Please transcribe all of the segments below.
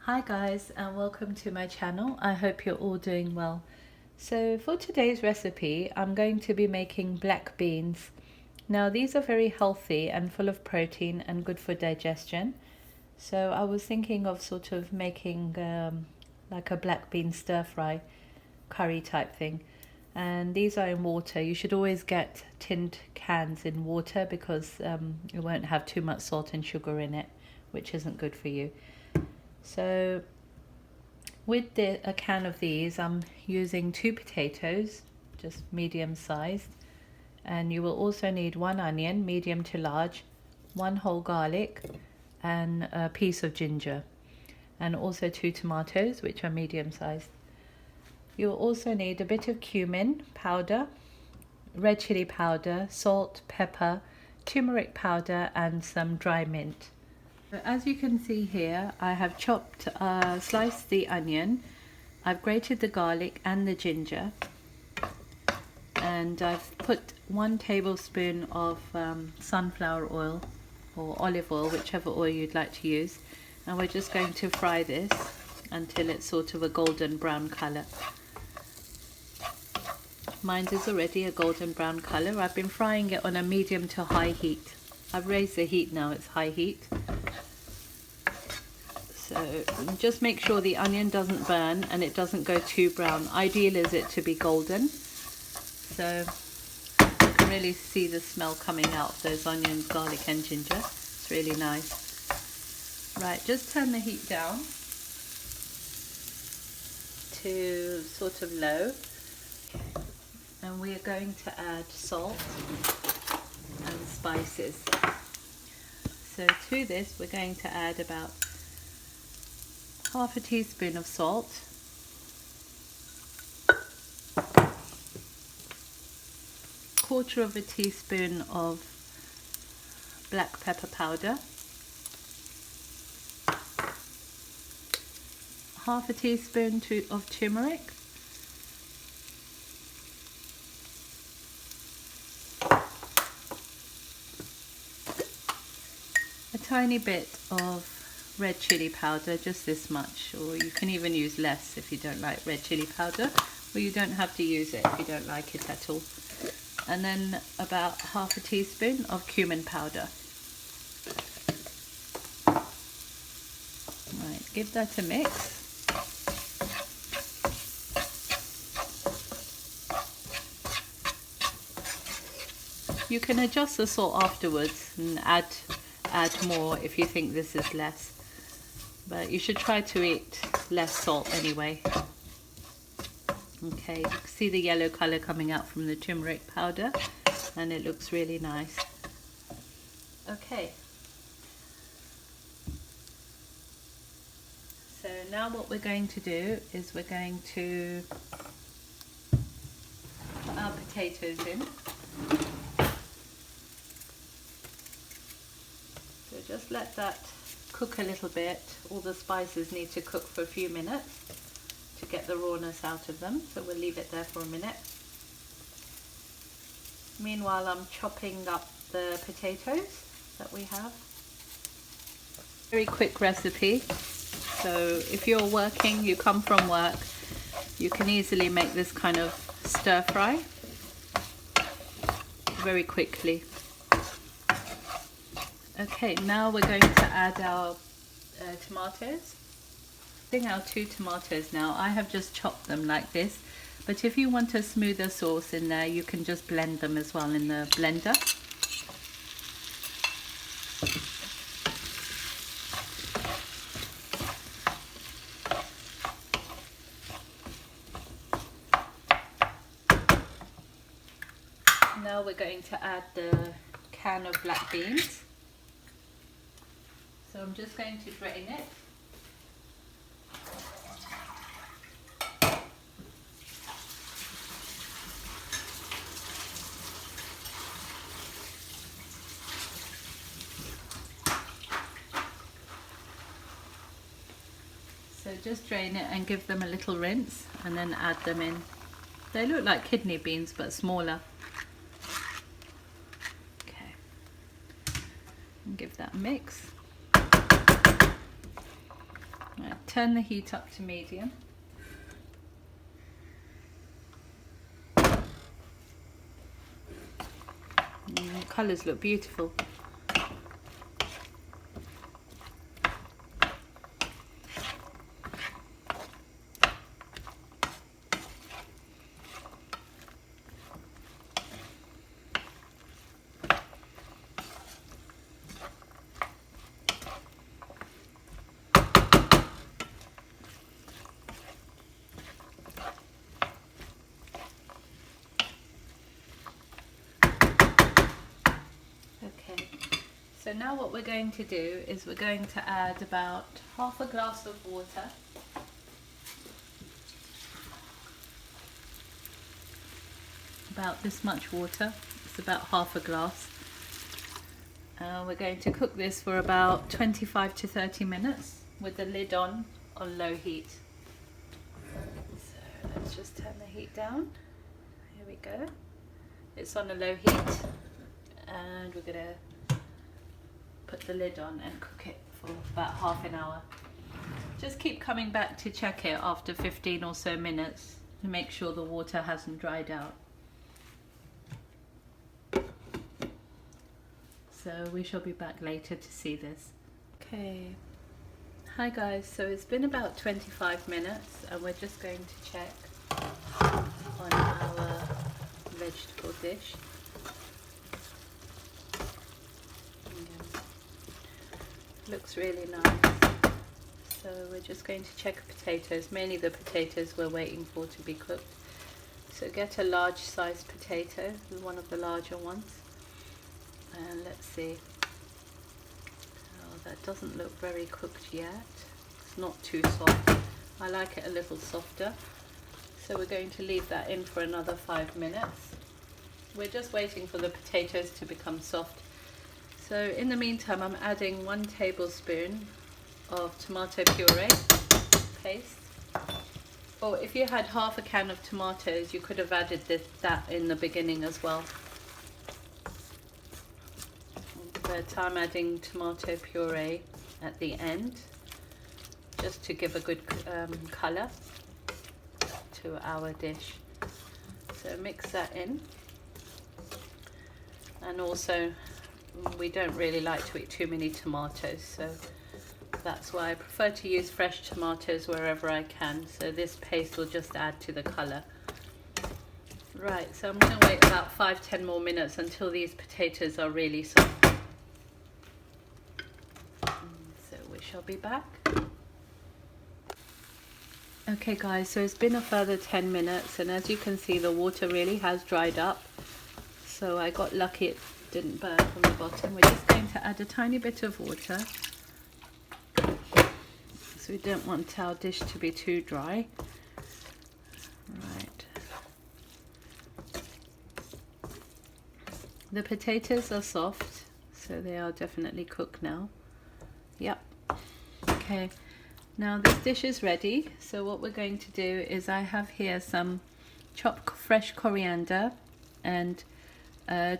Hi guys, and welcome to my channel. I hope you're all doing well. So for today's recipe, I'm going to be making black beans. Now these are very healthy and full of protein and good for digestion. So I was thinking of sort of making like a black bean stir fry curry type thing. And these are in water. You should always get tinned cans in water because it won't have too much salt and sugar in it, which isn't good for you. So with a can of these, I'm using 2 potatoes, just medium sized, and you will also need 1 onion, medium to large, 1 whole garlic, and a piece of ginger, and also 2 tomatoes, which are medium sized. You'll also need a bit of cumin powder, red chili powder, salt, pepper, turmeric powder, and some dry mint. As you can see here, I have sliced the onion, I've grated the garlic and the ginger, and I've put 1 tablespoon of sunflower oil or olive oil, whichever oil you'd like to use, and we're just going to fry this until it's sort of a golden brown color. Mine is already a golden brown color. I've been frying it on a medium to high heat. I've raised the heat now, it's high heat. So just make sure the onion doesn't burn and it doesn't go too brown. Ideal is it to be golden. So you can really see the smell coming out of those onions, garlic and ginger. It's really nice. Right, just turn the heat down to sort of low. And we are going to add salt and spices. So to this we're going to add about half a teaspoon of salt, quarter of a teaspoon of black pepper powder, half a teaspoon of turmeric, a tiny bit of red chili powder, just this much, or you can even use less if you don't like red chili powder, or you don't have to use it if you don't like it at all. And then about half a teaspoon of cumin powder. Right, give that a mix. You can adjust the salt afterwards and add more if you think this is less. But you should try to eat less salt anyway. Okay, you can see the yellow color coming out from the turmeric powder and it looks really nice. Okay, so now what we're going to do is we're going to put our potatoes in. So just let that cook a little bit. All the spices need to cook for a few minutes to get the rawness out of them, so we'll leave it there for a minute. Meanwhile, I'm chopping up the potatoes that we have. Very quick recipe, so if you're working, you come from work, you can easily make this kind of stir fry very quickly. Okay, now we're going to add our tomatoes. Adding our 2 tomatoes now. I have just chopped them like this, but if you want a smoother sauce in there, you can just blend them as well in the blender. Now we're going to add the can of black beans. So I'm just going to drain it. So just drain it and give them a little rinse and then add them in. They look like kidney beans but smaller. Okay, and give that a mix. turn the heat up to medium. The colours look beautiful. Okay, so now what we're going to do is we're going to add about half a glass of water. About this much water, it's about half a glass. We're going to cook this for about 25 to 30 minutes with the lid on low heat. So let's just turn the heat down. Here we go. It's on a low heat. And we're going to put the lid on and cook it for about half an hour. Just keep coming back to check it after 15 or so minutes to make sure the water hasn't dried out. So we shall be back later to see this. Okay. Hi guys, so it's been about 25 minutes and we're just going to check on our vegetable dish. Looks really nice. So we're just going to check potatoes, mainly the potatoes we're waiting for to be cooked. So get a large sized potato, one of the larger ones, and let's see. Oh, that doesn't look very cooked yet. It's not too soft. I like it a little softer. So we're going to leave that in for another 5 minutes. We're just waiting for the potatoes to become soft. So in the meantime, I'm adding 1 tablespoon of tomato puree paste. Or if you had half a can of tomatoes, you could have added that in the beginning as well. But I'm adding tomato puree at the end, just to give a good colour to our dish. So mix that in. And also, we don't really like to eat too many tomatoes, so that's why I prefer to use fresh tomatoes wherever I can. So this paste will just add to the colour. Right, so I'm going to wait about 5-10 more minutes until these potatoes are really soft. So we shall be back. Okay guys, so it's been a further 10 minutes and as you can see the water really has dried up. So I got lucky it didn't burn from the bottom. We're just going to add a tiny bit of water. So we don't want our dish to be too dry. Right. The potatoes are soft, so they are definitely cooked now. Yep. Okay. Now this dish is ready. So what we're going to do is I have here some chopped fresh coriander and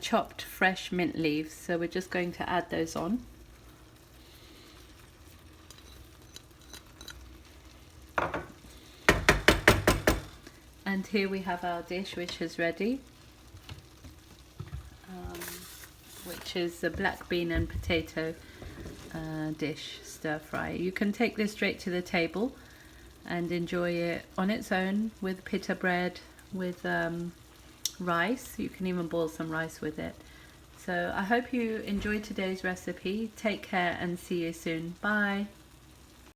chopped fresh mint leaves. So we're just going to add those on. And here we have our dish, which is ready, which is a black bean and potato dish, stir fry. You can take this straight to the table and enjoy it on its own with pita bread, with rice. You can even boil some rice with it. So I hope you enjoyed today's recipe. Take care and see you soon. Bye.